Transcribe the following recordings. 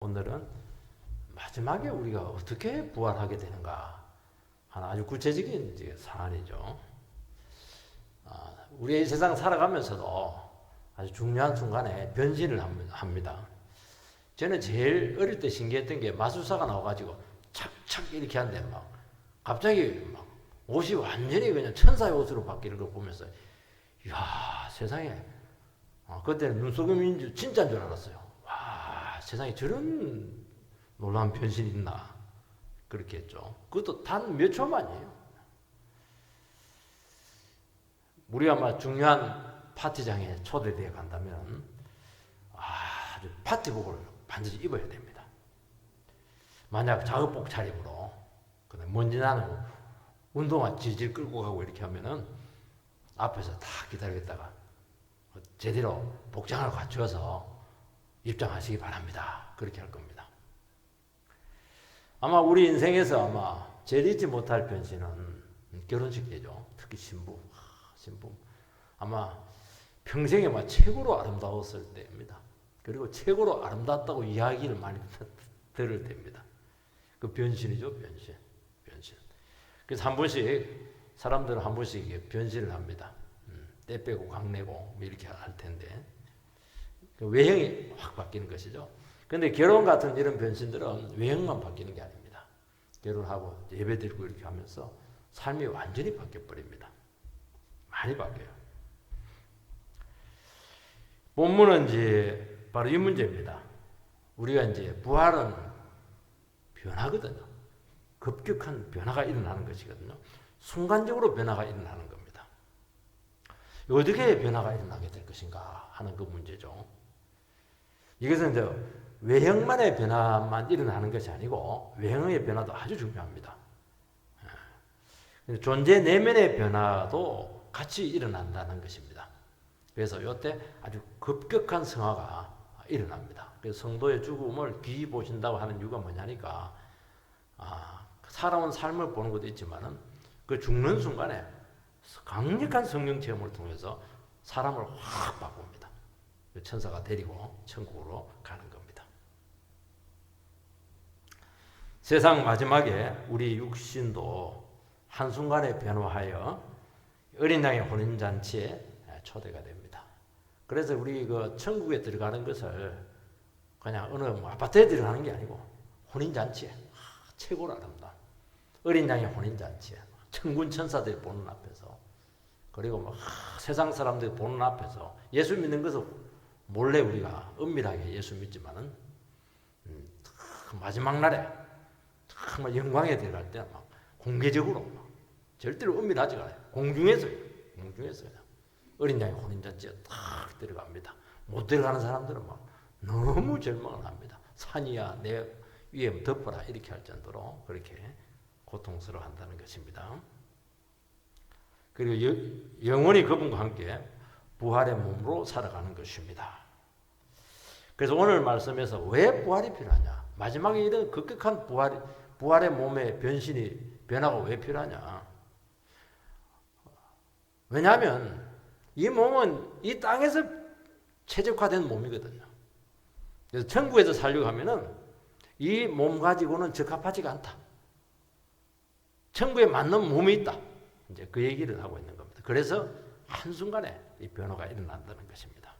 오늘은 마지막에 우리가 어떻게 부활하게 되는가 하는 아주 구체적인 이제 사안이죠. 우리 이 세상 살아가면서도 아주 중요한 순간에 변신을 합니다. 저는 제일 어릴 때 신기했던 게 마술사가 나와가지고 착착 이렇게 하는데 막 갑자기 막 옷이 완전히 그냥 천사의 옷으로 바뀌는 걸 보면서 이야 세상에 그때는 눈속임인 줄 진짜인 줄 알았어요. 와 세상에 저런 놀라운 변신이 있나 그렇게 했죠. 그것도 단 몇 초만이에요. 우리가 막 중요한 파티장에 초대되어 간다면 아주 파티복을 반드시 입어야 됩니다. 만약 작업복 차림으로 먼지 나는 운동화 질질 끌고 가고 이렇게 하면은 앞에서 다 기다리겠다가 제대로 복장을 갖추어서 입장하시기 바랍니다. 그렇게 할 겁니다. 아마 우리 인생에서 아마 제일 잊지 못할 변신은 결혼식 때죠. 특히 신부 아마 평생에 막 최고로 아름다웠을 때입니다. 그리고 최고로 아름답다고 이야기를 많이 들을 때입니다. 그 변신이죠, 변신. 그래서 한 번씩 사람들은 한 번씩 변신을 합니다. 때 빼고 각 내고 이렇게 할 텐데 그 외형이 확 바뀌는 것이죠. 그런데 결혼 같은 이런 변신들은 외형만 바뀌는 게 아닙니다. 결혼하고 예배 드리고 이렇게 하면서 삶이 완전히 바뀌어 버립니다. 많이 바뀌어요. 본문은 이제 바로 이 문제입니다. 우리가 이제 부활은 변하거든요. 급격한 변화가 일어나는 것이거든요. 순간적으로 변화가 일어나는 겁니다. 어떻게 변화가 일어나게 될 것인가 하는 그 문제죠. 이것은 이제 외형만의 변화만 일어나는 것이 아니고 외형의 변화도 아주 중요합니다. 존재 내면의 변화도 같이 일어난다는 것입니다. 그래서 이때 아주 급격한 성화가 일어납니다. 그래서 성도의 죽음을 귀히 보신다고 하는 이유가 뭐냐니까 살아온 삶을 보는 것도 있지만은 그 죽는 순간에 강력한 성령 체험을 통해서 사람을 확 바꿉니다. 천사가 데리고 천국으로 가는 겁니다. 세상 마지막에 우리 육신도 한순간에 변화하여 어린 양의 혼인잔치에 초대가 됩니다. 그래서 우리 그 천국에 들어가는 것을 그냥 어느 아파트에 들어가는 게 아니고 혼인잔치에 최고로 아름다운 어린 양의 혼인잔치에 천군 천사들이 보는 앞에서 그리고 막 세상 사람들이 보는 앞에서 예수 믿는 것은 몰래 우리가 은밀하게 예수 믿지만은 마지막 날에 정말 영광에 들어갈 때는 막 공개적으로 막 절대로 은밀하지가 않아요. 공중에서 어린 양의 혼인잔치에 딱 들어갑니다. 못 들어가는 사람들은 막 너무 절망을 합니다. 산이야 내 위에 덮어라 이렇게 할 정도로 그렇게 고통스러워한다는 것입니다. 그리고 영원히 그분과 함께 부활의 몸으로 살아가는 것입니다. 그래서 오늘 말씀에서 왜 부활이 필요하냐? 마지막에 이런 급격한 부활의 몸의 변화가 왜 필요하냐? 왜냐하면 이 몸은 이 땅에서 최적화된 몸이거든요. 그래서 천국에서 살려고 하면은 이 몸 가지고는 적합하지가 않다. 천국에 맞는 몸이 있다. 이제 그 얘기를 하고 있는 겁니다. 그래서 한순간에 이 변화가 일어난다는 것입니다.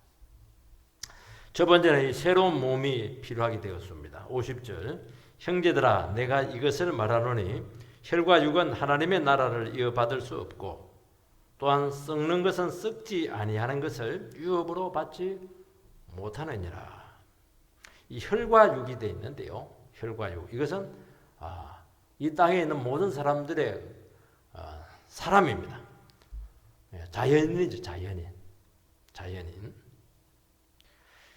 첫 번째는 이 새로운 몸이 필요하게 되었습니다. 50절 형제들아 내가 이것을 말하노니 혈과 육은 하나님의 나라를 이어받을 수 없고 또한 썩는 것은 썩지 아니하는 것을 유업으로 받지 못하느니라. 이 혈과 육이 되어 있는데요. 혈과 육 이것은 이 땅에 있는 모든 사람들의 사람입니다. 자연인이죠. 자연인.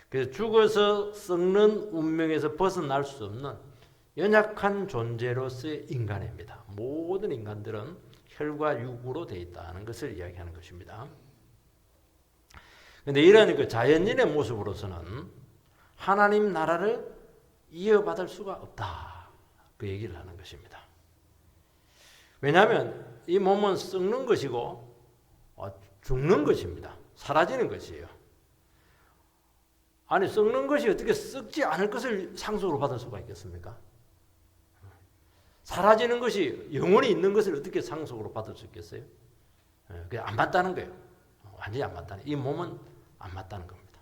그래서 죽어서 썩는 운명에서 벗어날 수 없는 연약한 존재로서의 인간입니다. 모든 인간들은 혈과 육으로 되어 있다는 것을 이야기하는 것입니다. 그런데 이런 그 자연인의 모습으로서는 하나님 나라를 이어받을 수가 없다. 그 얘기를 하는 것입니다. 왜냐하면 이 몸은 썩는 것이고 죽는 것입니다. 사라지는 것이에요. 아니 썩는 것이 어떻게 썩지 않을 것을 상속으로 받을 수가 있겠습니까? 사라지는 것이 영원히 있는 것을 어떻게 상속으로 받을 수 있겠어요? 그게 안 맞다는 거예요. 완전히 안 맞다는. 이 몸은 안 맞다는 겁니다.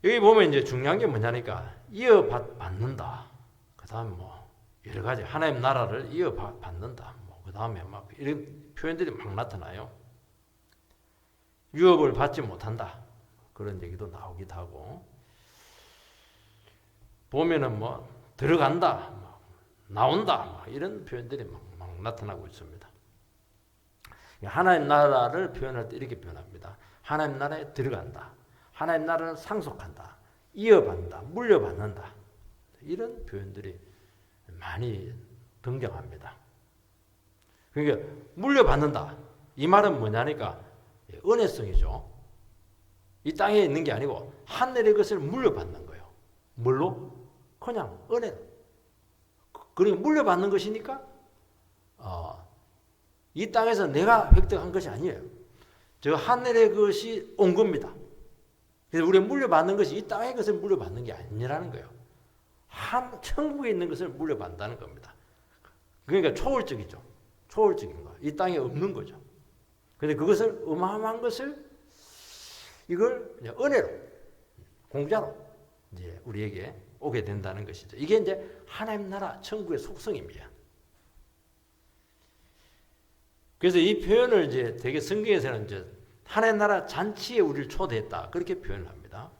여기 보면 이제 중요한 게 뭐냐니까 이어받는다. 그다음 뭐 여러 가지 하나님 나라를 이어받는다. 뭐 그다음에 막 이런 표현들이 막 나타나요. 유업을 받지 못한다. 그런 얘기도 나오기도 하고 보면은 뭐 들어간다, 막 나온다, 막 이런 표현들이 막 나타나고 있습니다. 하나님 나라를 표현할 때 이렇게 표현합니다. 하나님 나라에 들어간다. 하나님 나라를 상속한다. 이어받는다. 물려받는다. 이런 표현들이 많이 등장합니다. 그러니까 물려받는다. 이 말은 뭐냐니까 은혜성이죠. 이 땅에 있는 게 아니고 하늘의 것을 물려받는 거예요. 뭘로? 그냥 은혜로. 그러니까 물려받는 것이니까 이 땅에서 내가 획득한 것이 아니에요. 저 하늘의 것이 온 겁니다. 그래서 우리가 물려받는 것이 이 땅의 것을 물려받는 게 아니라는 거예요. 천국에 있는 것을 물려받는다는 겁니다. 그러니까 초월적이죠. 초월적인 거. 이 땅에 없는 거죠. 그런데 그것을 어마어마한 것을 이걸 그냥 은혜로 공짜로 이제 우리에게 오게 된다는 것이죠. 이게 이제 하나님 나라 천국의 속성입니다. 그래서 이 표현을 이제 되게 성경에서는 이제 하나님 나라 잔치에 우리를 초대했다 그렇게 표현을 합니다.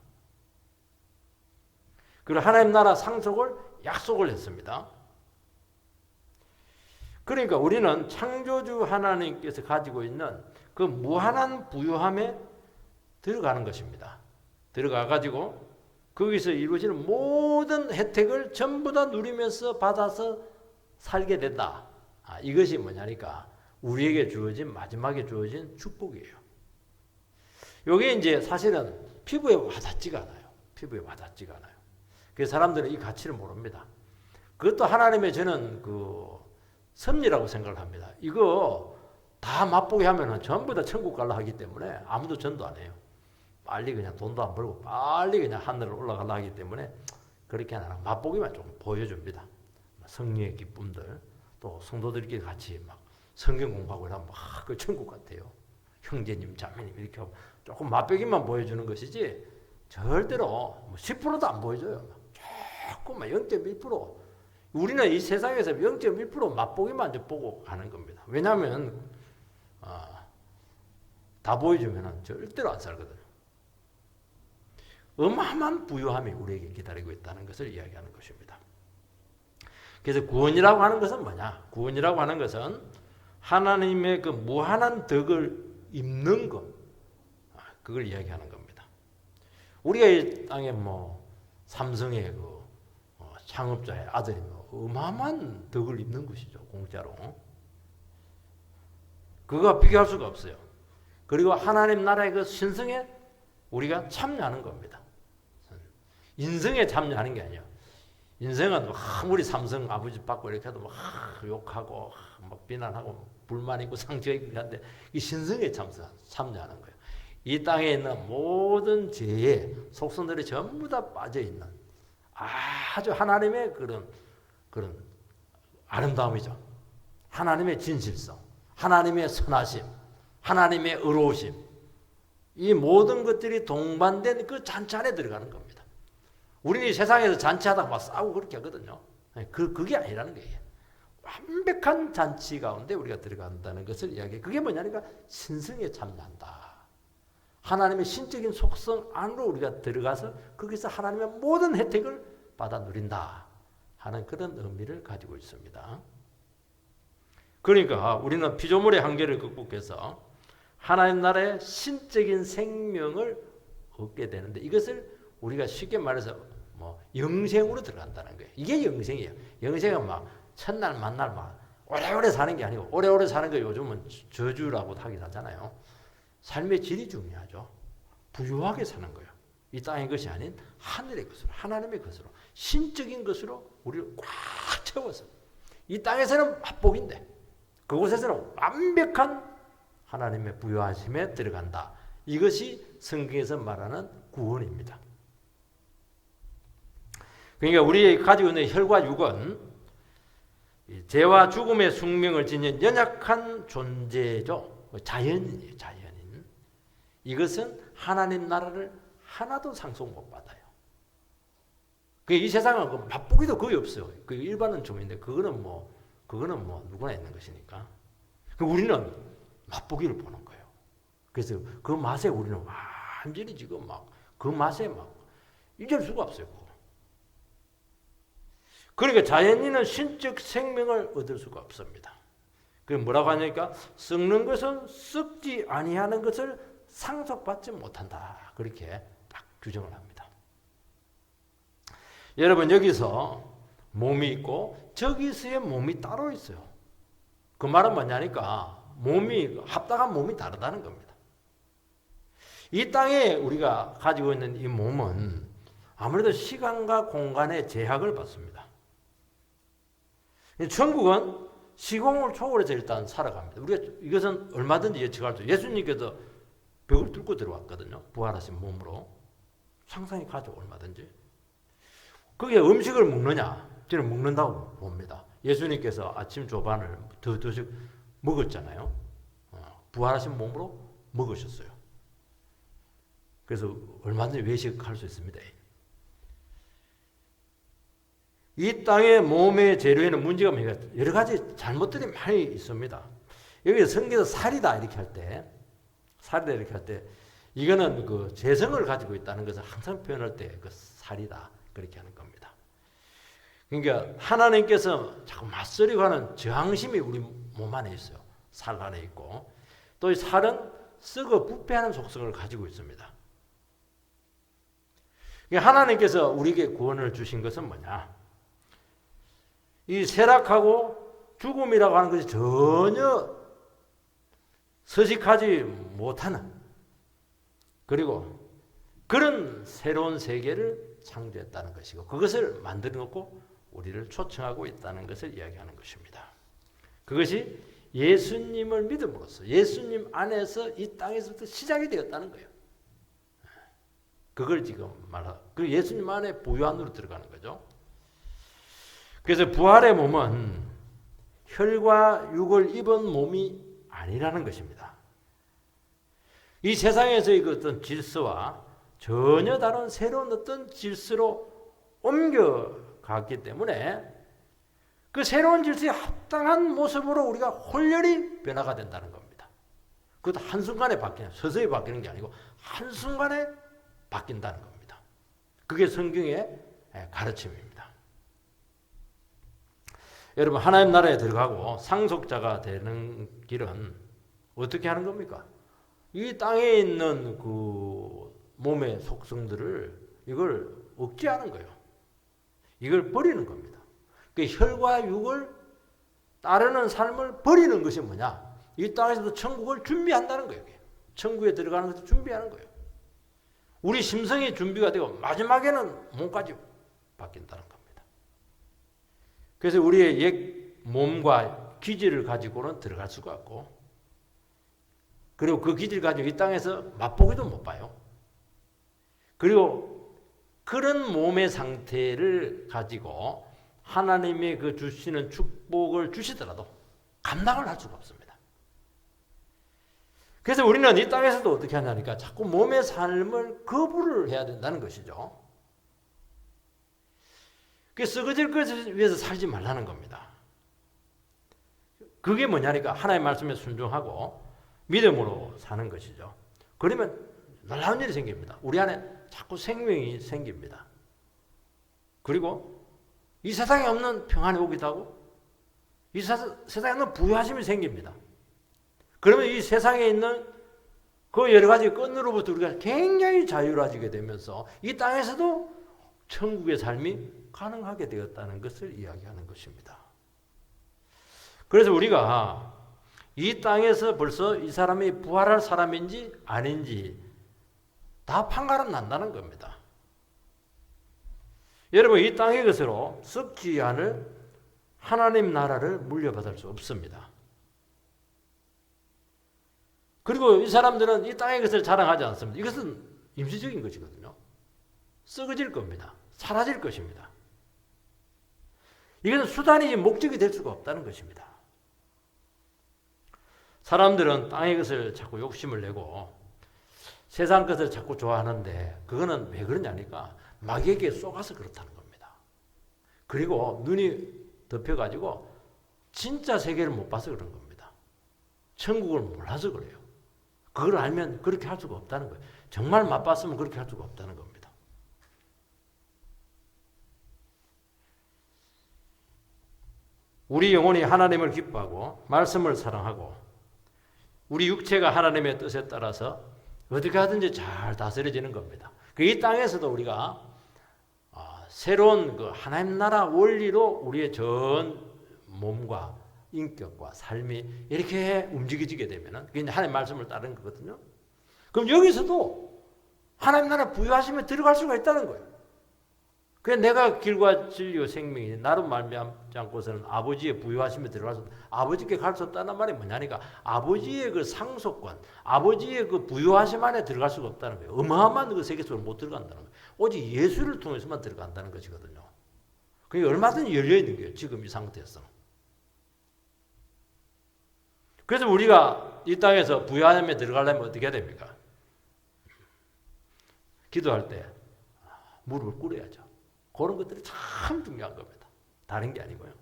그리고 하나님 나라 상속을 약속을 했습니다. 그러니까 우리는 창조주 하나님께서 가지고 있는 그 무한한 부유함에 들어가는 것입니다. 들어가 가지고 거기서 이루어지는 모든 혜택을 전부 다 누리면서 받아서 살게 된다. 이것이 뭐냐니까 우리에게 주어진 마지막에 주어진 축복이에요. 이게 이제 사실은 피부에 와닿지가 않아요. 피부에 와닿지가 않아요. 그래서 사람들은 이 가치를 모릅니다. 그것도 하나님의 저는 그 섭리라고 생각을 합니다. 이거 다 맛보게 하면은 전부 다 천국 갈라 하기 때문에 아무도 전도 안 해요. 빨리 그냥 돈도 안 벌고 빨리 그냥 하늘로 올라가려 하기 때문에 그렇게 안 하고 맛보기만 좀 보여줍니다. 성령의 기쁨들 또 성도들끼리 같이 막 성경 공부하고 이러면 막 그 천국 같아요. 형제님 자매님 이렇게 하고 조금 맛보기만 보여주는 것이지 절대로 뭐 10%도 안 보여줘요. 조금만 0.1% 우리는 이 세상에서 0.1% 맛보기만 이제 보고 가는 겁니다. 왜냐하면 다 보여주면 절대로 안 살거든요. 어마어마한 부유함이 우리에게 기다리고 있다는 것을 이야기하는 것입니다. 그래서 구원이라고 하는 것은 뭐냐? 구원이라고 하는 것은 하나님의 그 무한한 덕을 입는 것, 그걸 이야기하는 겁니다. 우리가 이 땅에 뭐 삼성의 그 창업자의 아들이 뭐 어마어마한 덕을 입는 것이죠, 공짜로. 그거와 비교할 수가 없어요. 그리고 하나님 나라의 그 신성에 우리가 참여하는 겁니다. 인성에 참여하는 게 아니에요. 인생은 아무리 삼성 아버지 받고 이렇게 해도 막 욕하고 막 비난하고 불만 있고 상처 있고 한데 이 신성에 참여하는 거예요. 이 땅에 있는 모든 죄의 속성들이 전부 다 빠져 있는 아주 하나님의 그런 아름다움이죠. 하나님의 진실성, 하나님의 선하심, 하나님의 의로우심, 이 모든 것들이 동반된 그 잔치 안에 들어가는 겁니다. 우리는 이 세상에서 잔치하다가 막 싸우고 그렇게 하거든요. 그게 아니라는 거예요. 완벽한 잔치 가운데 우리가 들어간다는 것을 이야기해요. 그게 뭐냐니까 신성에 참여한다. 하나님의 신적인 속성 안으로 우리가 들어가서 거기서 하나님의 모든 혜택을 받아 누린다 하는 그런 의미를 가지고 있습니다. 그러니까 우리는 피조물의 한계를 극복해서 하나님 나라의 신적인 생명을 얻게 되는데 이것을 우리가 쉽게 말해서 뭐 영생으로 들어간다는 거예요. 이게 영생이에요. 영생은 막 첫날 만날 막 오래오래 사는 게 아니고 오래오래 사는 거 요즘은 저주라고 하긴 하잖아요. 삶의 질이 중요하죠. 부유하게 사는 거예요. 이 땅의 것이 아닌 하늘의 것으로 하나님의 것으로 신적인 것으로 우리를 꽉 채워서 이 땅에서는 맛복인데 그곳에서는 완벽한 하나님의 부유하심에 들어간다. 이것이 성경에서 말하는 구원입니다. 그러니까 우리 가지고 있는 혈과 육은 죄와 죽음의 숙명을 지닌 연약한 존재죠. 자연인이에요. 자연인. 이것은 하나님 나라를 하나도 상속 못 받아요. 이 세상은 맛보기도 거의 없어요. 그 일반은 좀 있는데 그거는 뭐 누구나 있는 것이니까. 우리는 맛보기를 보는 거예요. 그래서 그 맛에 우리는 완전히 지금 그 맛에 잊을 수가 없어요. 그러니까 자연인은 신적 생명을 얻을 수가 없습니다. 그 뭐라고 하니까 썩는 것은 썩지 아니하는 것을 상속받지 못한다. 그렇게 딱 규정을 합니다. 여러분 여기서 몸이 있고 저기서의 몸이 따로 있어요. 그 말은 뭐냐니까 합당한 몸이 다르다는 겁니다. 이 땅에 우리가 가지고 있는 이 몸은 아무래도 시간과 공간의 제약을 받습니다. 천국은 시공을 초월해서 일단 살아갑니다. 우리가 이것은 얼마든지 예측할 수 있어요. 예수님께서 벽을 뚫고 들어왔거든요. 부활하신 몸으로. 상상이 가죠. 얼마든지. 그게 음식을 먹느냐? 저는 먹는다고 봅니다. 예수님께서 아침 조반을 더 먹었잖아요. 부활하신 몸으로 먹으셨어요. 그래서 얼마든지 외식할 수 있습니다. 이 땅의 몸의 재료에는 문제가 뭐냐? 여러 가지 잘못들이 많이 있습니다. 여기 성경에서 살이다 이렇게 할 때, 이거는 그 재성을 가지고 있다는 것을 항상 표현할 때 그 살이다 그렇게 하는 겁니다. 그러니까 하나님께서 자꾸 맞서려고 하는 저항심이 우리 몸 안에 있어요. 살 안에 있고 또 이 살은 썩어 부패하는 속성을 가지고 있습니다. 그러니까 하나님께서 우리에게 구원을 주신 것은 뭐냐? 이 쇠락하고 죽음이라고 하는 것이 전혀 서식하지 못하는 그리고 그런 새로운 세계를 창조했다는 것이고 그것을 만들어 놓고 우리를 초청하고 있다는 것을 이야기하는 것입니다. 그것이 예수님을 믿음으로써 예수님 안에서 이 땅에서부터 시작이 되었다는 거예요. 그걸 지금 그 예수님 안에 부유 안으로 들어가는 거죠. 그래서 부활의 몸은 혈과 육을 입은 몸이 아니라는 것입니다. 이 세상에서의 그 어떤 질서와 전혀 다른 새로운 어떤 질서로 옮겨갔기 때문에 그 새로운 질서에 합당한 모습으로 우리가 홀렬히 변화가 된다는 겁니다. 그것도 한순간에 서서히 바뀌는 게 아니고 한순간에 바뀐다는 겁니다. 그게 성경의 가르침입니다. 여러분 하나님 나라에 들어가고 상속자가 되는 길은 어떻게 하는 겁니까? 이 땅에 있는 그 몸의 속성들을 이걸 억제하는 거예요. 이걸 버리는 겁니다. 그 혈과 육을 따르는 삶을 버리는 것이 뭐냐? 이 땅에서도 천국을 준비한다는 거예요. 천국에 들어가는 것을 준비하는 거예요. 우리 심성이 준비가 되고 마지막에는 몸까지 바뀐다는 겁니다. 그래서 우리의 옛 몸과 기질을 가지고는 들어갈 수가 없고 그리고 그 기질을 가지고 이 땅에서 맛보기도 못 봐요. 그리고 그런 몸의 상태를 가지고 하나님의 그 주시는 축복을 주시더라도 감당을 할 수가 없습니다. 그래서 우리는 이 땅에서도 어떻게 하냐니까 자꾸 몸의 삶을 거부를 해야 된다는 것이죠. 그 썩어질 것을 위해서 살지 말라는 겁니다. 그게 뭐냐니까 하나님의 말씀에 순종하고 믿음으로 사는 것이죠. 그러면 놀라운 일이 생깁니다. 우리 안에 자꾸 생명이 생깁니다. 그리고 이 세상에 없는 평안이 오기도 하고 이 세상에 없는 부유하심이 생깁니다. 그러면 이 세상에 있는 그 여러 가지 끈으로부터 우리가 굉장히 자유로워지게 되면서 이 땅에서도 천국의 삶이 가능하게 되었다는 것을 이야기하는 것입니다. 그래서 우리가 이 땅에서 벌써 이 사람이 부활할 사람인지 아닌지 다 판가름 난다는 겁니다. 여러분 이 땅의 것으로 썩지 않을 하나님 나라를 물려받을 수 없습니다. 그리고 이 사람들은 이 땅의 것을 자랑하지 않습니다. 이것은 임시적인 것이거든요. 썩어질 겁니다. 사라질 것입니다. 이것은 수단이지 목적이 될 수가 없다는 것입니다. 사람들은 땅의 것을 자꾸 욕심을 내고 세상 것을 자꾸 좋아하는데 그거는 왜 그러냐니까 마귀에게 속아서 그렇다는 겁니다. 그리고 눈이 덮여가지고 진짜 세계를 못 봐서 그런 겁니다. 천국을 몰라서 그래요. 그걸 알면 그렇게 할 수가 없다는 거예요. 정말 맛봤으면 그렇게 할 수가 없다는 겁니다. 우리 영혼이 하나님을 기뻐하고 말씀을 사랑하고 우리 육체가 하나님의 뜻에 따라서 어떻게 하든지 잘 다스려지는 겁니다. 이 땅에서도 우리가 새로운 그 하나님 나라 원리로 우리의 전 몸과 인격과 삶이 이렇게 움직여지게 되면은 그게 하나님의 말씀을 따르는 거거든요. 그럼 여기서도 하나님 나라 부여하시면 들어갈 수가 있다는 거예요. 그래서 내가 길과 진리와 생명이 나로 말미암지 않고서는 아버지의 부여하심에 들어가서 아버지께 갈 수 없다는 말이 뭐냐니까 아버지의 그 상속권, 아버지의 그 부여하심 안에 들어갈 수가 없다는 거예요. 어마어마한 그 세계 속으로 못 들어간다는 거예요. 오직 예수를 통해서만 들어간다는 것이거든요. 그게 얼마든지 열려 있는 거예요. 지금 이 상태에서. 그래서 우리가 이 땅에서 부여하심에 들어가려면 어떻게 해야 됩니까? 기도할 때 무릎을 꿇어야죠. 그런 것들이 참 중요한 겁니다. 다른 게 아니고요.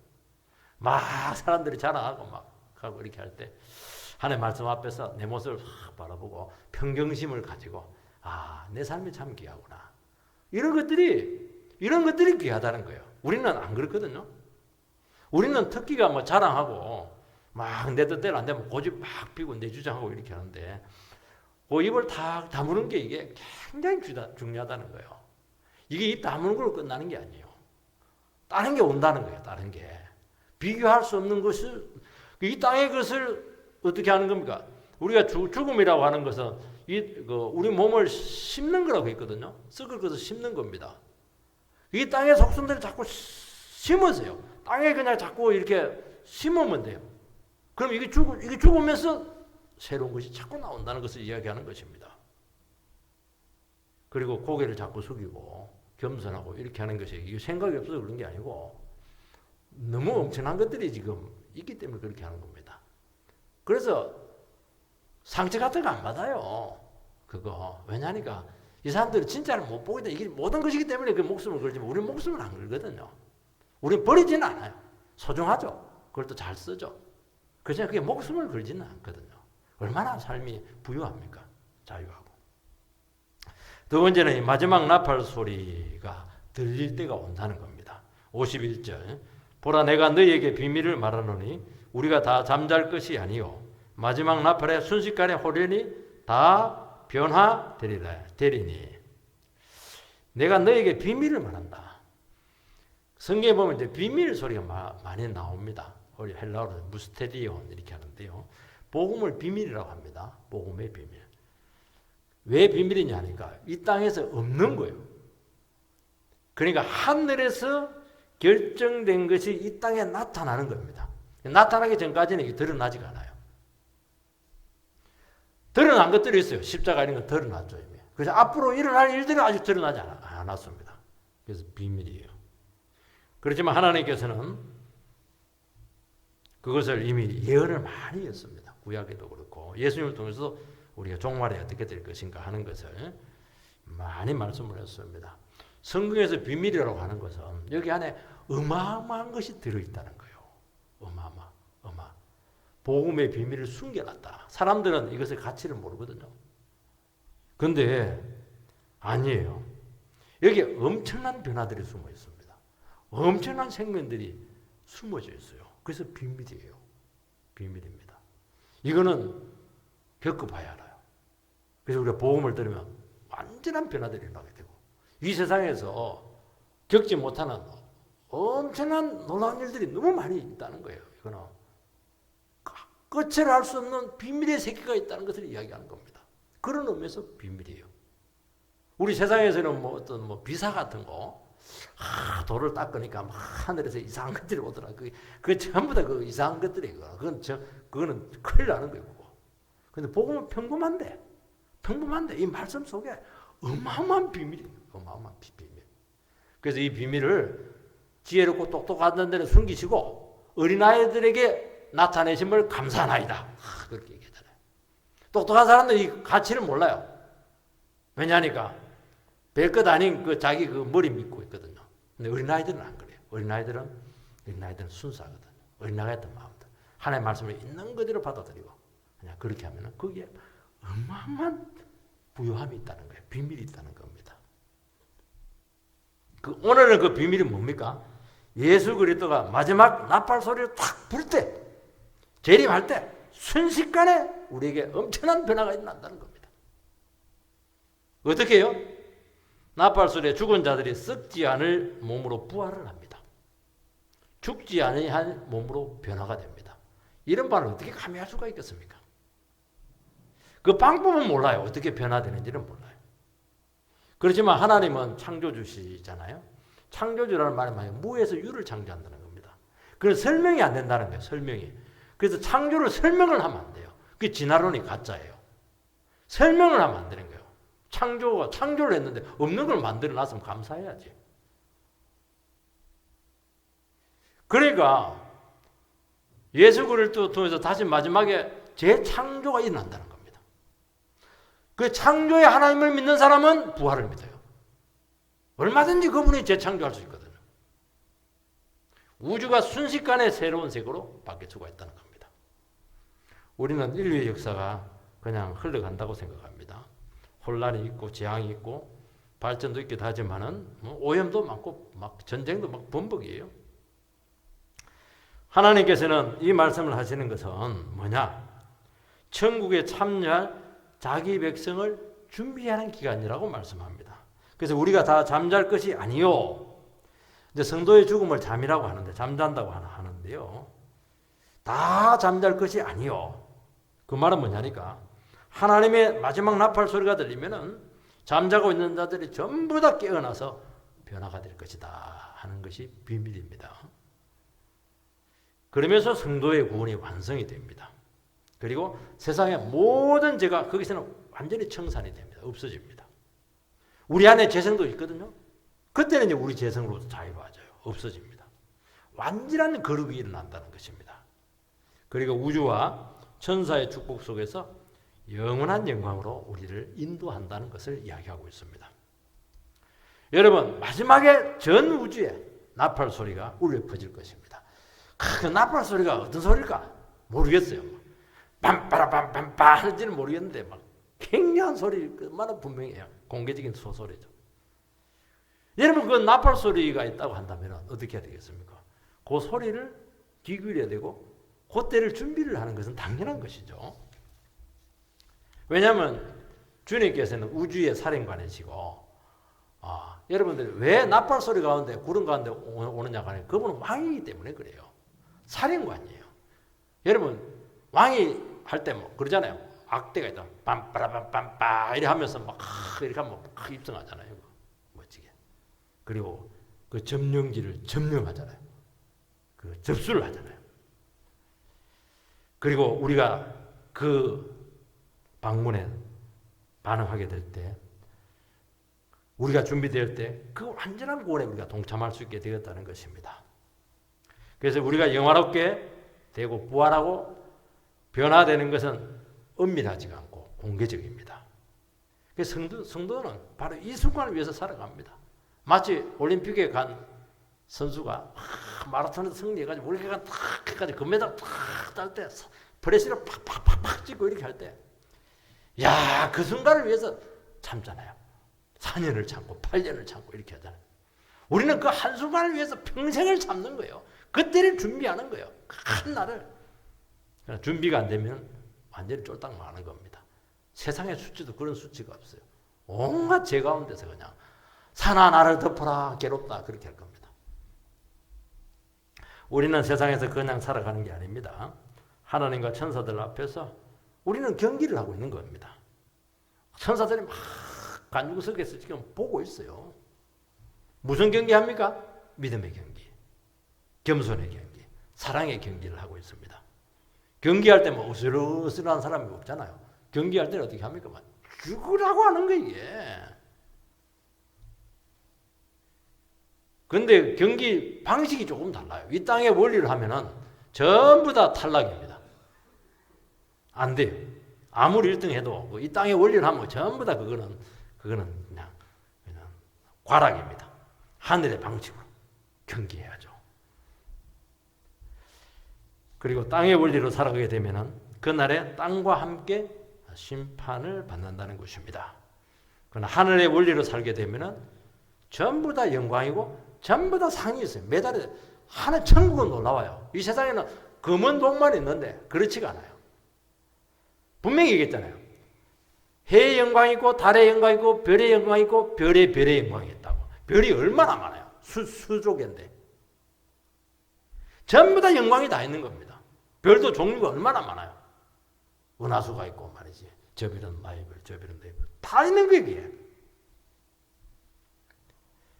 막 사람들이 자랑하고 막 하고 이렇게 할 때 하나님의 말씀 앞에서 내 모습을 확 바라보고 평정심을 가지고 내 삶이 참 귀하구나. 이런 것들이 귀하다는 거예요. 우리는 안 그렇거든요. 우리는 특기가 뭐 자랑하고 막 내 뜻대로 안 되면 고집 막 피고 내 주장하고 이렇게 하는데 그 입을 다 다무는 게 이게 굉장히 중요하다는 거예요. 이게 입 다무는 걸로 끝나는 게 아니에요. 다른 게 온다는 거예요. 다른 게. 비교할 수 없는 것을 이 땅의 것을 어떻게 하는 겁니까? 우리가 죽음이라고 하는 것은 우리 몸을 심는 거라고 했거든요. 썩을 것을 심는 겁니다. 이 땅의 속성들을 자꾸 심으세요. 땅에 그냥 자꾸 이렇게 심으면 돼요. 그럼 이게 죽으면서 새로운 것이 자꾸 나온다는 것을 이야기하는 것입니다. 그리고 고개를 자꾸 숙이고 겸손하고 이렇게 하는 것이 이게 생각이 없어서 그런 게 아니고 너무 엄청난 것들이 지금 있기 때문에 그렇게 하는 겁니다. 그래서 상처 같은 거 안 받아요. 그거 왜냐니까 이 사람들이 진짜를 못 보게 돼. 이게 모든 것이기 때문에 그 목숨을 걸지만 우리는 목숨을 안 걸거든요. 우리는 버리지는 않아요. 소중하죠. 그걸 또 잘 쓰죠. 그렇지만 그게 목숨을 걸지는 않거든요. 얼마나 삶이 부유합니까? 자유하고. 두 번째는 이 마지막 나팔 소리가 들릴 때가 온다는 겁니다. 51절 보라 내가 너희에게 비밀을 말하노니 우리가 다 잠잘 것이 아니요 마지막 나팔에 순식간에 호련히 다 변화되리니 내가 너희에게 비밀을 말한다. 성경에 보면 이제 비밀 소리가 많이 나옵니다. 우리 헬라어로 무스테리온 이렇게 하는데요. 복음을 비밀이라고 합니다. 복음의 비밀. 왜 비밀이냐 하니까 이 땅에서 없는 거예요. 그러니까 하늘에서 결정된 것이 이 땅에 나타나는 겁니다. 나타나기 전까지는 이게 드러나지가 않아요. 드러난 것들이 있어요. 십자가 이런 건 드러났죠. 이미. 그래서 앞으로 일어날 일들은 아직 드러나지 않았습니다. 그래서 비밀이에요. 그렇지만 하나님께서는 그것을 이미 예언을 많이 했습니다. 구약에도 그렇고 예수님을 통해서 우리가 종말에 어떻게 될 것인가 하는 것을 많이 말씀을 했습니다. 성경에서 비밀이라고 하는 것은 여기 안에 어마어마한 것이 들어있다는 거예요. 어마. 복음의 비밀을 숨겨놨다. 사람들은 이것의 가치를 모르거든요. 그런데 아니에요. 여기에 엄청난 변화들이 숨어 있습니다. 엄청난 생명들이 숨어져 있어요. 그래서 비밀이에요. 비밀입니다. 이거는 겪어봐야 알아요. 그래서 우리가 복음을 들으면 완전한 변화들이 일어나게 되고 이 세상에서 겪지 못하는 엄청난 놀라운 일들이 너무 많이 있다는 거예요. 이거는 끝을 알 수 없는 비밀의 세계가 있다는 것을 이야기하는 겁니다. 그런 의미에서 비밀이에요. 우리 세상에서는 어떤 비사 같은 거 돌을 닦으니까 막 하늘에서 이상한 것들이 오더라. 그 전부 다 그 이상한 것들이에요. 그거는 큰일 나는 거예요. 근데 복음은 평범한데 이 말씀 속에 어마어마한 비밀이, 어마어마한 비밀. 그래서 이 비밀을 지혜롭고 똑똑한 데는 숨기시고 어린아이들에게 나타내심을 감사하나이다. 그렇게 얘기하잖아요. 똑똑한 사람들은 이 가치를 몰라요. 왜냐하니까 별것 아닌 그 자기 그 머리 믿고 있거든요. 근데 어린아이들은 안 그래요. 어린아이들은 순수하거든요. 어린아이들 마음들. 하나님의 말씀을 있는 그대로 받아들이고 그냥 그렇게 하면 거기에 어마어마한 부요함이 있다는 거예요. 비밀이 있다는 겁니다. 오늘은 그 비밀이 뭡니까? 예수 그리스도가 마지막 나팔 소리를 탁 불 때, 재림할 때 순식간에 우리에게 엄청난 변화가 일어난다는 겁니다. 어떻게 해요? 나팔 소리에 죽은 자들이 썩지 않을 몸으로 부활을 합니다. 죽지 않은 몸으로 변화가 됩니다. 이런 바를 어떻게 감히할 수가 있겠습니까? 그 방법은 몰라요. 어떻게 변화되는지는 몰라요. 그렇지만 하나님은 창조주시잖아요. 창조주라는 말이 뭐예요? 무에서 유를 창조한다는 겁니다. 그래서 설명이 안 된다는 거예요. 설명이. 그래서 창조를 설명을 하면 안 돼요. 그게 진화론이 가짜예요. 설명을 하면 안 되는 거예요. 창조를 했는데 없는 걸 만들어 놨으면 감사해야지. 그러니까 예수 그리스도 통해서 다시 마지막에 재창조가 일어난다는 겁니다. 그 창조의 하나님을 믿는 사람은 부활을 믿어요. 얼마든지 그분이 재창조할 수 있거든요. 우주가 순식간에 새로운 세계로 바뀔 수가 있다는 겁니다. 우리는 인류의 역사가 그냥 흘러간다고 생각합니다. 혼란이 있고 재앙이 있고 발전도 있기도 하지만은 오염도 많고 막 전쟁도 막 번복이에요. 하나님께서는 이 말씀을 하시는 것은 뭐냐? 천국에 참여할 자기 백성을 준비하는 기간이라고 말씀합니다. 그래서 우리가 다 잠잘 것이 아니요. 이제 성도의 죽음을 잠이라고 하는데 잠잔다고 하는데요. 다 잠잘 것이 아니요. 그 말은 뭐냐니까 하나님의 마지막 나팔 소리가 들리면은 잠자고 있는 자들이 전부 다 깨어나서 변화가 될 것이다 하는 것이 비밀입니다. 그러면서 성도의 구원이 완성이 됩니다. 그리고 세상의 모든 죄가 거기서는 완전히 청산이 됩니다. 없어집니다. 우리 안에 재성도 있거든요. 그때는 이제 우리 재성으로부터 자유로워져요. 없어집니다. 완전한 거룩이 일어난다는 것입니다. 그리고 우주와 천사의 축복 속에서 영원한 영광으로 우리를 인도한다는 것을 이야기하고 있습니다. 여러분, 마지막에 전 우주에 나팔 소리가 울려 퍼질 것입니다. 그 나팔 소리가 어떤 소리일까? 모르겠어요. 빰빠라빰빰빰 하는지는 모르겠는데 막 굉장한 소리, 그만은 분명해요. 공개적인 소리죠. 여러분, 그 나팔 소리가 있다고 한다면 어떻게 해야 되겠습니까? 그 소리를 귀 기울여야 되고 그때를 준비를 하는 것은 당연한 것이죠. 왜냐하면 주님께서는 우주의 사령관이시고 여러분들 왜 나팔 소리 가운데 구름 가운데 오느냐가 아니라 그분은 왕이기 때문에 그래요. 사령관이에요. 여러분 왕이 할 때 뭐 그러잖아요. 악대가 있다. 빰빠라빰빰빠 이렇게 하면서 막 이렇게 하면 막 입성하잖아요. 멋지게. 그리고 그 점령지를 점령하잖아요. 그 접수를 하잖아요. 그리고 우리가 그 방문에 반응하게 될 때 우리가 준비될 때 그 완전한 구원에 우리가 동참할 수 있게 되었다는 것입니다. 그래서 우리가 영화롭게 되고 부활하고 변화되는 것은 은밀하지가 않고 공개적입니다. 그래서 성도는 바로 이 순간을 위해서 살아갑니다. 마치 올림픽에 간 선수가 마라톤에서 승리해가지고 우리가 탁 해가지고 금메달 탁 딸 때 프레시를 팍팍팍팍 찍고 이렇게 할 때 야, 그 순간을 위해서 참잖아요. 4년을 참고 8년을 참고 이렇게 하잖아요. 우리는 그 한순간을 위해서 평생을 참는 거예요. 그때를 준비하는 거예요. 큰 날을. 준비가 안 되면 완전히 쫄딱 망하는 겁니다. 세상의 수치도 그런 수치가 없어요. 온갖 죄 가운데서 그냥 사나 나를 덮어라 괴롭다 그렇게 할 겁니다. 우리는 세상에서 그냥 살아가는 게 아닙니다. 하나님과 천사들 앞에서 우리는 경기를 하고 있는 겁니다. 천사들이 막 간구석에서 지금 보고 있어요. 무슨 경기합니까? 믿음의 경기, 겸손의 경기, 사랑의 경기를 하고 있습니다. 경기할 때 뭐 으슬으슬한 사람이 없잖아요. 경기할 때는 어떻게 합니까? 막 죽으라고 하는 거예요, 이게. 근데 경기 방식이 조금 달라요. 이 땅의 원리를 하면은 전부 다 탈락입니다. 안 돼요. 아무리 1등 해도 이 땅의 원리를 하면 전부 다 그거는 그냥 과락입니다. 하늘의 방식으로 경기해야죠. 그리고 땅의 원리로 살아가게 되면은 그날에 땅과 함께 심판을 받는다는 것입니다. 그러나 하늘의 원리로 살게 되면은 전부 다 영광이고 전부 다 상이 있어요. 메달이 하늘 천국은 놀라워요. 이 세상에는 금은 동만 있는데 그렇지가 않아요. 분명히 얘기했잖아요. 해의 영광이 있고 달의 영광이 있고 별의 영광이 있고 별의 영광이 있다고. 별이 얼마나 많아요. 수조개인데. 전부 다 영광이 다 있는 겁니다. 별도 종류가 얼마나 많아요. 은하수가 있고 말이지. 저 별은 나의 별, 저 별은 내 별. 다 있는 거예요, 이게.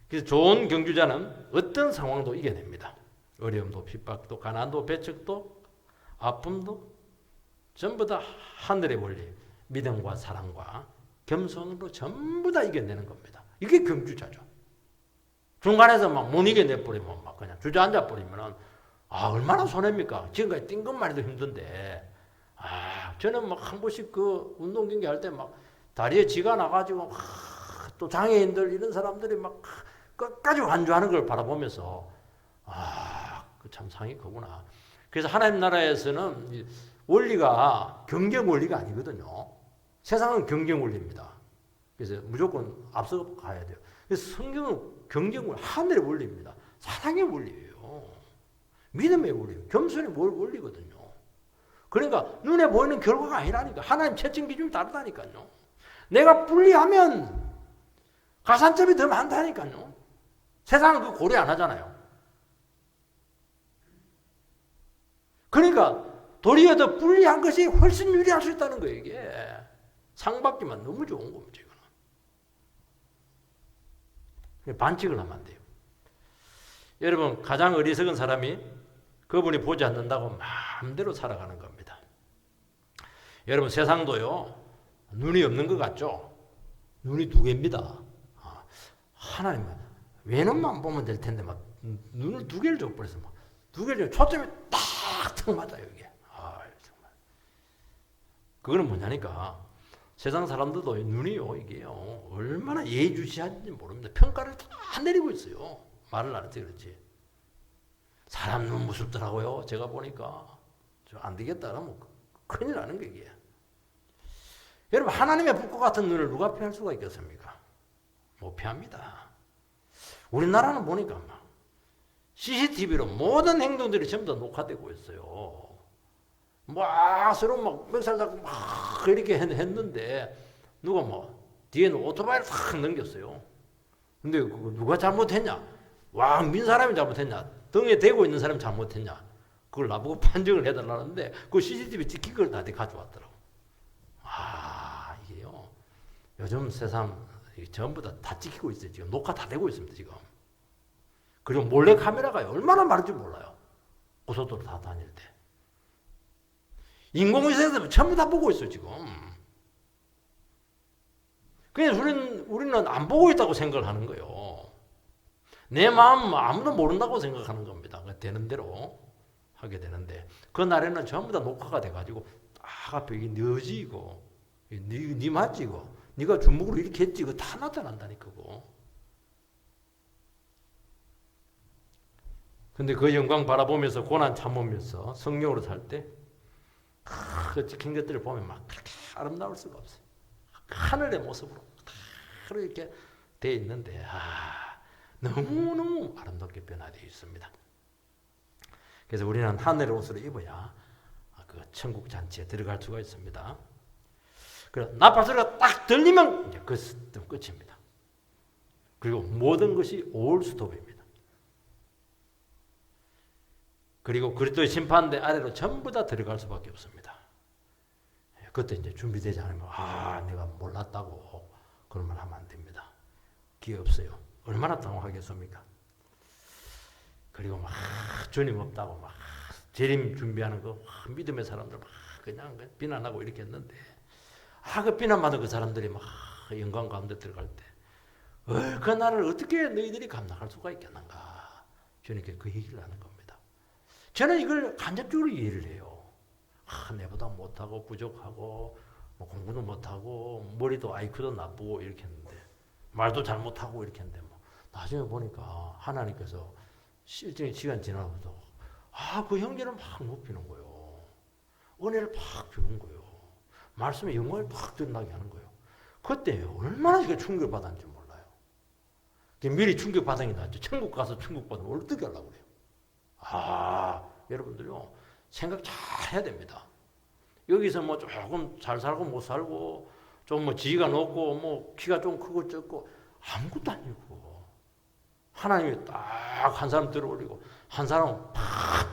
그래서 좋은 경주자는 어떤 상황도 이겨냅니다. 어려움도 핍박도 가난도 배척도 아픔도 전부 다 하늘의 원리, 믿음과 사랑과 겸손으로 전부 다 이겨내는 겁니다. 이게 경주자죠. 중간에서 막 못 이겨내버리면 막 그냥 주저앉아 버리면은 얼마나 손해입니까? 지금까지 뛴 것만 해도 힘든데 저는 막 한 번씩 그 운동 경기 할 때 막 다리에 쥐가 나가지고 또 장애인들 이런 사람들이 막 끝까지 완주하는 걸 바라보면서 그 참 상이 크구나. 그래서 하나님 나라에서는 원리가 경쟁 원리가 아니거든요. 세상은 경쟁 원리입니다. 그래서 무조건 앞서 가야 돼요. 그래서 성경은 경쟁 원리, 하늘의 원리입니다. 사랑의 원리예요. 믿음의 원리예요. 겸손의 원리거든요. 그러니까 눈에 보이는 결과가 아니라니까. 하나님 채점 기준이 다르다니까요. 내가 불리하면 가산점이 더 많다니까요. 세상은 그 고려 안 하잖아요. 그러니까 도리어 더 불리한 것이 훨씬 유리할 수 있다는 거예요, 이게. 상 받기만 너무 좋은 겁니다, 이거는. 반칙을 하면 안 돼요. 여러분, 가장 어리석은 사람이 그분이 보지 않는다고 마음대로 살아가는 겁니다. 여러분, 세상도요, 눈이 없는 것 같죠? 눈이 두 개입니다. 하나님은 왼눈만 보면 될 텐데, 막, 눈을 두 개를 줘버려서, 막, 두 개를 초점이 탁 맞아요, 이게. 정말. 그거는 뭐냐니까, 세상 사람들도 눈이요, 이게요, 얼마나 예의주시한지 모릅니다. 평가를 다 내리고 있어요. 말을 안 해서 그렇지. 사람 눈 무섭더라고요. 제가 보니까. 안 되겠다. 그러면 큰일 나는 거, 이게. 여러분, 하나님의 불꽃 같은 눈을 누가 피할 수가 있겠습니까? 못 피합니다. 우리나라는 보니까 막 CCTV로 모든 행동들이 전부 다 녹화되고 있어요. 막 서로 막 멱살 잡고 막 이렇게 했는데 누가 뭐 뒤에는 오토바이를 탁 넘겼어요. 근데 그거 누가 잘못했냐? 민 사람이 잘못했냐? 등에 대고 있는 사람이 잘못했냐? 그걸 나보고 판정을 해달라는데 그 CCTV 찍힌 걸 나한테 가져왔더라고. 이게요. 요즘 세상 전부 다 찍히고 있어요. 지금 녹화 다 되고 있습니다. 지금. 그리고 몰래 카메라가 얼마나 많은지 몰라요. 고속도로 다 다닐 때. 인공위성에서 전부 다 보고 있어요. 지금. 그래서 우리는 안 보고 있다고 생각을 하는 거예요. 내 마음 아무도 모른다고 생각하는 겁니다. 되는 대로 하게 되는데 그날에는 전부 다 녹화가 돼가지고 딱 앞에 이게 너지고 네 맞지고 네가 주먹으로 이렇게 했지 그거 다 나타난다니까 그거. 근데 그 영광 바라보면서 고난 참으면서 성령으로 살 때 그 찍힌 것들을 보면 막 그렇게 아름다울 수가 없어요. 하늘의 모습으로 딱 이렇게 돼 있는데 너무너무 아름답게 변화되어 있습니다. 그래서 우리는 하늘의 옷을 입어야 그 천국 잔치에 들어갈 수가 있습니다. 그래서 나팔소리가 딱 들리면 이제 그 끝입니다. 그리고 모든 것이 올 스톱입니다. 그리고 그리스도의 심판대 아래로 전부 다 들어갈 수밖에 없습니다. 그때 이제 준비되지 않으면 내가 몰랐다고 그런 말 하면 안 됩니다. 기회 없어요. 얼마나 당황하겠습니까? 그리고 막 주님 없다고 막 재림 준비하는 거 믿음의 사람들 막 그냥 비난하고 이렇게 했는데 그 비난받은 그 사람들이 막 영광 가운데 들어갈 때 그 나라를 어떻게 너희들이 감당할 수가 있겠는가? 주님께 그 얘기를 하는 겁니다. 저는 이걸 간접적으로 이해를 해요. 내보다 못하고 부족하고 뭐 공부도 못하고 머리도 IQ도 나쁘고 이렇게 했는데 말도 잘못하고 이렇게 했는데 뭐 나중에 보니까 하나님께서 실제 시간 지나면서 그 형제를 막 높이는 거예요. 은혜를 막 주는 거예요. 말씀에 영광을 팍 드러나게 하는 거예요. 그때 얼마나 이게 충격을 받았는지 몰라요. 미리 충격받은 게 낫죠. 천국 가서 충격받으면 어떻게 하려고 그래요. 여러분들요 생각 잘 해야 됩니다. 여기서 뭐 조금 잘 살고 못 살고 좀 뭐 지위가 높고 뭐 키가 좀 크고 적고 아무것도 아니고 하나님이 딱 한 사람 들어올리고 한 사람은 팍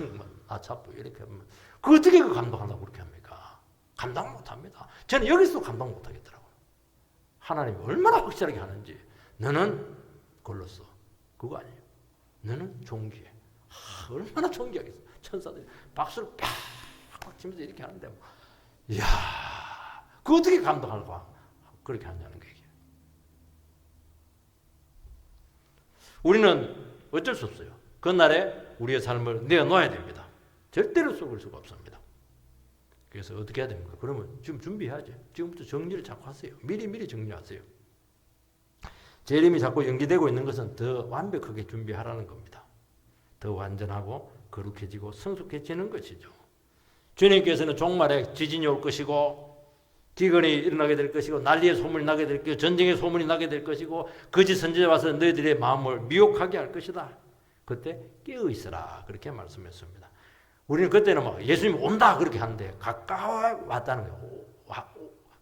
낮잡고 이렇게 하면 그 어떻게 그 감당하려고 그렇게 합니까? 감당 못합니다. 저는 여기서도 감당 못하겠더라고요. 하나님이 얼마나 확실하게 하는지 너는 걸렀어. 그거 아니에요. 너는 존귀해. 얼마나 존귀하겠어. 천사들이 박수를 팍팍 치면서 이렇게 하는데 뭐. 이야 그거 어떻게 감당할까? 그렇게 한다는 거예요. 우리는 어쩔 수 없어요. 그날에 우리의 삶을 내어놓아야 됩니다. 절대로 속을 수가 없습니다. 그래서 어떻게 해야 됩니까? 그러면 지금 준비해야죠. 지금부터 정리를 자꾸 하세요. 미리 정리하세요. 재림이 자꾸 연기되고 있는 것은 더 완벽하게 준비하라는 겁니다. 더 완전하고 거룩해지고 성숙해지는 것이죠. 주님께서는 종말에 지진이 올 것이고 기근이 일어나게 될 것이고 난리의 소문이 나게 될 것이고 전쟁의 소문이 나게 될 것이고 거짓 선지자 와서 너희들의 마음을 미혹하게 할 것이다. 그때 깨어 있어라 그렇게 말씀했습니다. 우리는 그때는 막 예수님 온다 그렇게 하는데 가까워 왔다는 거예요.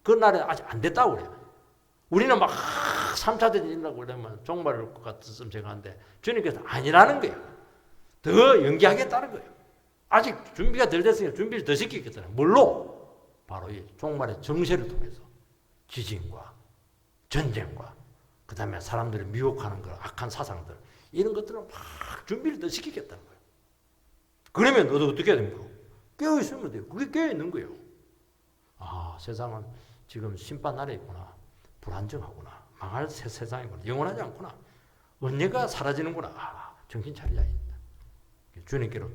그날에 아직 안 됐다고 그래요. 우리는 막 3차 대전이라고 그러면 종말일 것 같았으면 제가 하는데 주님께서 아니라는 거예요. 더 연기하겠다는 거예요. 아직 준비가 덜 됐으니까 준비를 더 시키겠다는 뭘로? 바로 이 종말의 정세를 통해서 지진과 전쟁과 그 다음에 사람들을 미혹하는 그 악한 사상들 이런 것들을 막 준비를 더 시키겠다는 거예요. 그러면 너도 어떻게 해야 됩니까? 깨어있으면 돼요. 그게 깨어있는 거예요. 세상은 지금 심판 날에 있구나. 불안정하구나. 망할 세상이구나. 영원하지 않구나. 언제가 사라지는구나. 정신 차리자. 주님께로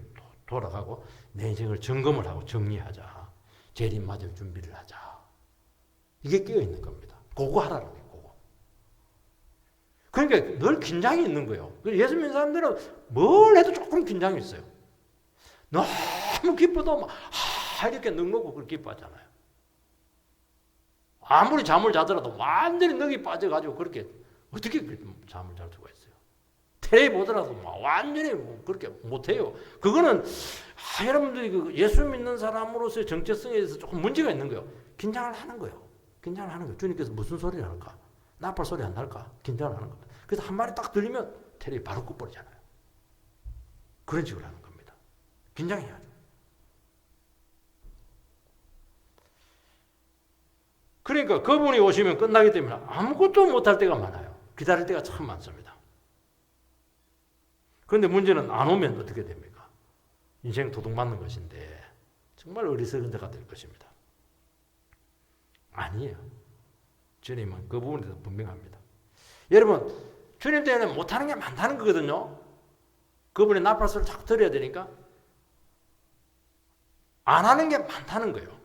돌아가고 내 인생을 점검을 하고 정리하자. 재림 맞을 준비를 하자. 이게 깨어있는 겁니다. 그거 하라는 거예요. 그거. 그러니까 늘 긴장이 있는 거예요. 예수 믿는 사람들은 뭘 해도 조금 긴장이 있어요. 너무 기뻐도 막 이렇게 넉넉고 그렇게 기뻐하잖아요. 아무리 잠을 자더라도 완전히 넉이 빠져가지고 그렇게 어떻게 잠을 잘 수가 있어요. 텔레비 보더라도 막 완전히 그렇게 못해요. 그거는 여러분들이 그 예수 믿는 사람으로서의 정체성에 대해서 조금 문제가 있는 거예요. 긴장을 하는 거예요. 긴장을 하는 거예요. 주님께서 무슨 소리를 할까? 나팔 소리 안 날까? 긴장을 하는 겁니다. 그래서 한 말이 딱 들리면 텔레비 바로 꺼버리잖아요. 그런 식으로 하는 겁니다. 긴장해야죠. 그러니까 그분이 오시면 끝나기 때문에 아무것도 못할 때가 많아요. 기다릴 때가 참 많습니다. 그런데 문제는 안 오면 어떻게 됩니까? 인생 도둑맞는 것인데 정말 어리석은 자가 될 것입니다. 아니에요. 주님은 그 부분에 대해서 분명합니다. 여러분 주님 때문에 못하는 게 많다는 거거든요. 그분의 나팔소리를 자꾸 들어야 되니까 안 하는 게 많다는 거예요.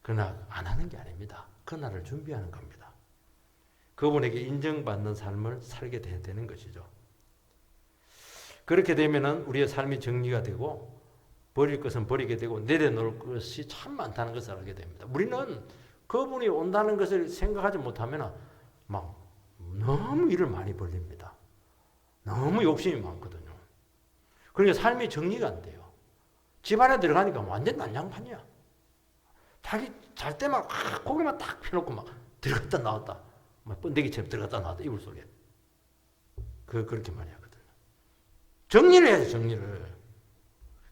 그러나 안 하는 게 아닙니다. 그날을 준비하는 겁니다. 그분에게 인정받는 삶을 살게 되는 것이죠. 그렇게 되면은 우리의 삶이 정리가 되고 버릴 것은 버리게 되고 내려놓을 것이 참 많다는 것을 알게 됩니다. 우리는 그분이 온다는 것을 생각하지 못하면 막 너무 일을 많이 벌립니다. 너무 욕심이 많거든요. 그러니까 삶이 정리가 안 돼요. 집 안에 들어가니까 완전 난장판이야. 자기 잘 때 막 고개만 딱 펴놓고 막 들어갔다 나왔다. 막 번데기처럼 들어갔다 나왔다 이불 속에. 그렇게 많이 하거든요. 정리를 해야죠. 정리를.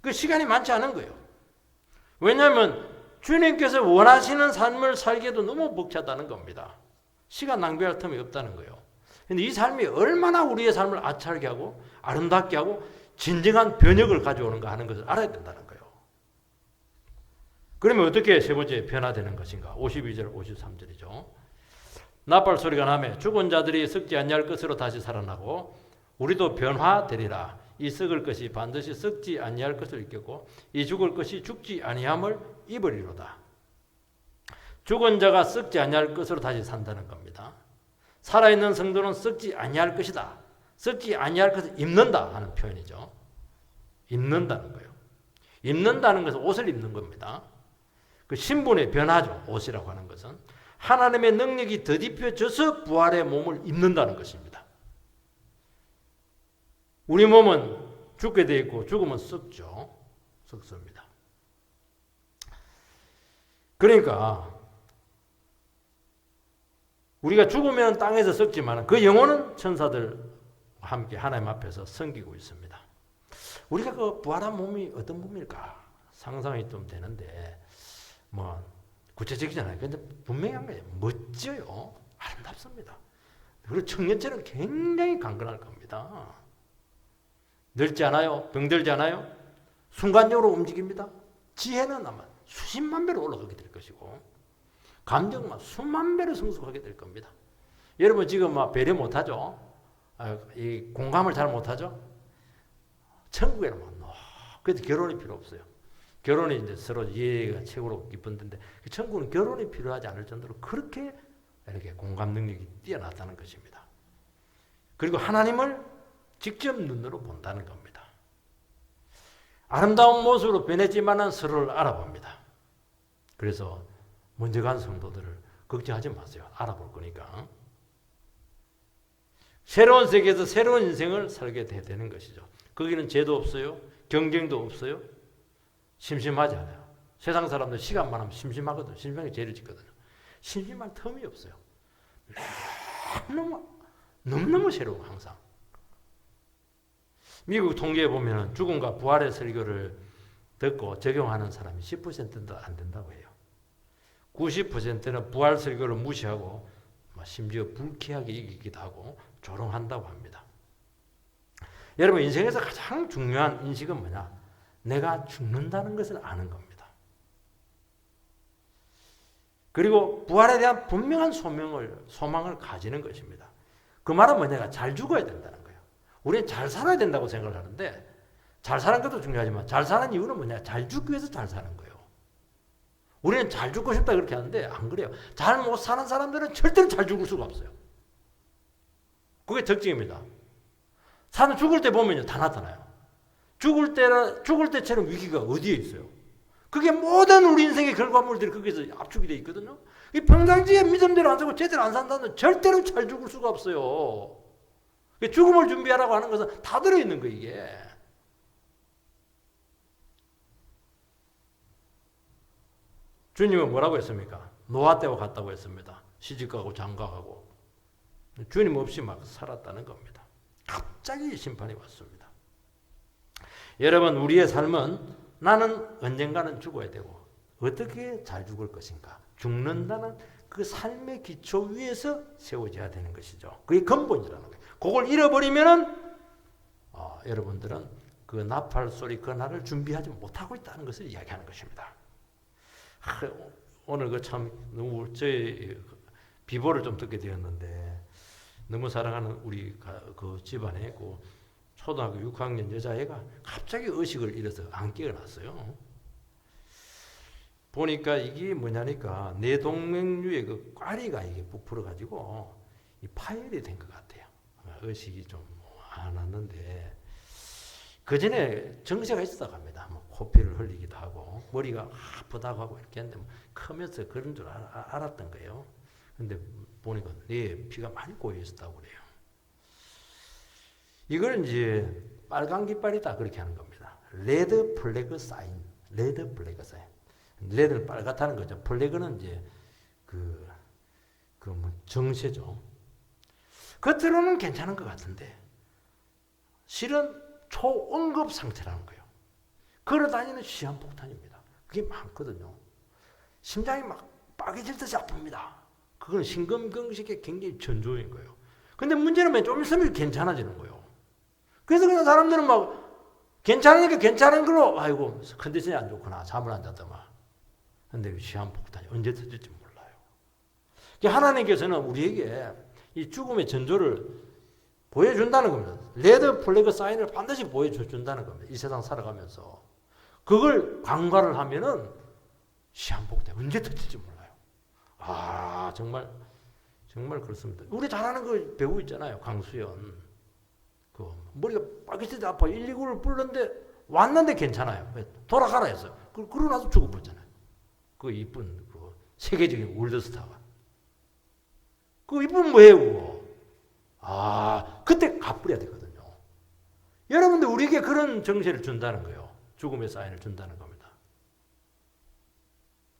그 시간이 많지 않은 거예요. 왜냐하면 주님께서 원하시는 삶을 살기에도 너무 벅차다는 겁니다. 시간 낭비할 틈이 없다는 거예요. 근데 이 삶이 얼마나 우리의 삶을 아차하게 하고 아름답게 하고 진정한 변혁을 가져오는가 하는 것을 알아야 된다는 거예요. 그러면 어떻게 세 번째 변화되는 것인가? 52절, 53절이죠. 나팔 소리가 나매 죽은 자들이 썩지 아니할 것으로 다시 살아나고 우리도 변화되리라. 이 썩을 것이 반드시 썩지 아니할 것을 입겠고 이 죽을 것이 죽지 아니함을 입으리로다. 죽은 자가 썩지 아니할 것으로 다시 산다는 겁니다. 살아있는 성도는 썩지 아니할 것이다. 썩지 아니할 것을 입는다 하는 표현이죠. 입는다는 거예요. 입는다는 것은 옷을 입는 겁니다. 그 신분의 변화죠. 옷이라고 하는 것은 하나님의 능력이 더딥혀져서 부활의 몸을 입는다는 것입니다. 우리 몸은 죽게 되어 있고 죽으면 썩죠. 썩습니다. 그러니까 우리가 죽으면 땅에서 썩지만 그 영혼은 천사들과 함께 하나님 앞에서 섬기고 있습니다. 우리가 그 부활한 몸이 어떤 몸일까 상상이 좀 되는데 뭐 구체적이잖아요. 근데 분명히 한 거예요. 멋져요. 아름답습니다. 그리고 청년처럼 굉장히 강건할 겁니다. 늙지 않아요. 병들지 않아요. 순간적으로 움직입니다. 지혜는 아마 수십만 배로 올라가게 될 것이고 감정만 수만 배로 성숙하게 될 겁니다. 여러분 지금 막 배려 못하죠? 이 공감을 잘 못하죠? 천국에는 그래도 결혼이 필요 없어요. 결혼이 이제 서로 이해가 최고로 깊은 데인데 천국은 결혼이 필요하지 않을 정도로 그렇게 이렇게 공감 능력이 뛰어나다는 것입니다. 그리고 하나님을 직접 눈으로 본다는 겁니다. 아름다운 모습으로 변했지만은 서로를 알아봅니다. 그래서 먼저 간 성도들을 걱정하지 마세요. 알아볼 거니까. 새로운 세계에서 새로운 인생을 살게 되는 것이죠. 거기는 죄도 없어요. 경쟁도 없어요. 심심하지 않아요. 세상 사람들 시간만 하면 심심하거든요. 심심하게 죄를 짓거든요. 심심할 틈이 없어요. 너무너무 새로워 항상. 미국 통계에 보면 죽음과 부활의 설교를 듣고 적용하는 사람이 10%도 안 된다고 해요. 90%는 부활 설교를 무시하고 심지어 불쾌하게 이기기도 하고 조롱한다고 합니다. 여러분 인생에서 가장 중요한 인식은 뭐냐? 내가 죽는다는 것을 아는 겁니다. 그리고 부활에 대한 분명한 소망을 가지는 것입니다. 그 말은 뭐냐? 잘 죽어야 된다는 거예요. 우리는 잘 살아야 된다고 생각을 하는데 잘 사는 것도 중요하지만 잘 사는 이유는 뭐냐? 잘 죽기 위해서 잘 사는 거예요. 우리는 잘 죽고 싶다 그렇게 하는데 안 그래요. 잘 못 사는 사람들은 절대로 잘 죽을 수가 없어요. 그게 특징입니다. 사는 죽을 때 보면요 다 나타나요. 죽을 때처럼 위기가 어디에 있어요? 그게 모든 우리 인생의 결과물들이 거기서 압축이 되어 있거든요. 이 평상시에 믿음대로 안 살고 제대로 안 산다는 절대로 잘 죽을 수가 없어요. 죽음을 준비하라고 하는 것은 다 들어있는 거예요 이게. 주님은 뭐라고 했습니까? 노아 때와 같다고 했습니다. 시집가고 장가가고 주님 없이 막 살았다는 겁니다. 갑자기 심판이 왔습니다. 여러분 우리의 삶은 나는 언젠가는 죽어야 되고 어떻게 잘 죽을 것인가 죽는다는 그 삶의 기초 위에서 세워져야 되는 것이죠. 그게 근본이라는 거예요. 그걸 잃어버리면은 여러분들은 그 나팔 소리 그날을 준비하지 못하고 있다는 것을 이야기하는 것입니다. 오늘 그 참 너무 저희 비보를 좀 듣게 되었는데 너무 사랑하는 우리 그 집안에 그 초등학교 6학년 여자애가 갑자기 의식을 잃어서 안 깨어났어요. 보니까 이게 뭐냐니까 뇌동맥류의 그 꽈리가 이게 부풀어 가지고 이 파열이 된 것 같아요. 의식이 좀 안 왔는데 그 전에 정세가 있었다고 합니다. 뭐 코피를 흘리기도 하고 머리가 아프다고 하고 이렇게 했는데 뭐 크면서 그런 줄 알았던 거예요. 근데 보니까 뇌에 피가 많이 고여 있었다고 그래요. 이걸 이제 빨간 깃발이다 그렇게 하는 겁니다. 레드 플래그 사인, 레드 플래그 사인. 레드는 빨갛다는 거죠. 플래그는 이제 뭐 정세죠. 겉으로는 괜찮은 것 같은데 실은 초응급 상태라는 거예요. 걸어다니는 시한폭탄입니다. 그게 많거든요. 심장이 막 빠개질 듯이 아픕니다. 그건 심근경색의 굉장히 전조인 거예요. 근데 문제는 좀 있으면 괜찮아지는 거예요. 그래서 그냥 사람들은 막 괜찮으니까 괜찮은 걸로 아이고 컨디션이 안 좋구나 잠을 안 잤더만. 근데 시한폭탄이 언제 터질지 몰라요. 하나님께서는 우리에게 이 죽음의 전조를 보여준다는 겁니다. 레드 플래그 사인을 반드시 보여준다는 겁니다. 이 세상 살아가면서 그걸 간과를 하면은 시한폭탄이 언제 터질지 몰라요. 아 정말 그렇습니다. 우리 잘 아는 그 배우 있잖아요. 강수연. 그 머리가 빨개지도 아파 119를 불렀는데 왔는데 괜찮아요. 왜? 돌아가라 했어요. 그러고 나서 죽어버렸잖아요. 그 이쁜 그 세계적인 월드스타가. 그 이쁜 뭐예요 그거. 아 그때 갚으려야 되거든요. 여러분들 우리에게 그런 정세를 준다는 거예요. 죽음의 사인을 준다는 겁니다.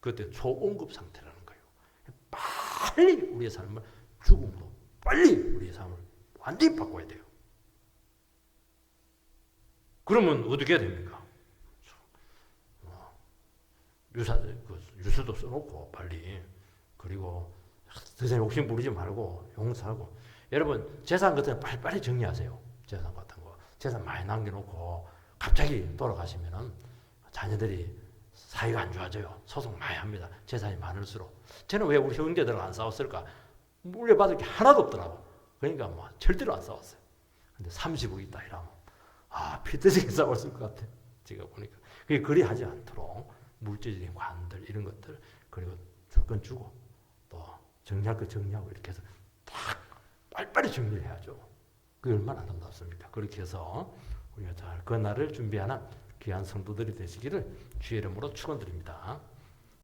그때 초옹급 상태라는 거예요. 빨리 우리의 삶을 죽음으로 빨리 우리의 삶을 완전히 바꿔야 돼요. 그러면 어떻게 해야 됩니까? 유서도 써놓고 빨리 그리고 더 이상 욕심 부리지 말고 용서하고 여러분 재산 같은 거 빨리빨리 정리하세요. 재산 같은 거 재산 많이 남겨놓고 갑자기 돌아가시면은 자녀들이 사이가 안 좋아져요. 소송 많이 합니다. 재산이 많을수록. 저는 왜 우리 형제들을 안 싸웠을까? 물려받을 게 하나도 없더라고. 그러니까 뭐 절대로 안 싸웠어요. 근데 30억 있다 이러면 피 터지게 싸웠을 것 같아. 제가 보니까 그게 그리 하지 않도록 물질적인 관들 이런 것들 그리고 줄 건 주고 또 정리할 거 정리하고 이렇게 해서 딱 빨리빨리 정리를 해야죠. 그게 얼마나 아름답습니까? 그렇게 해서 우리가 잘 그 날을 준비하는 귀한 성도들이 되시기를 주의 이름으로 축원드립니다.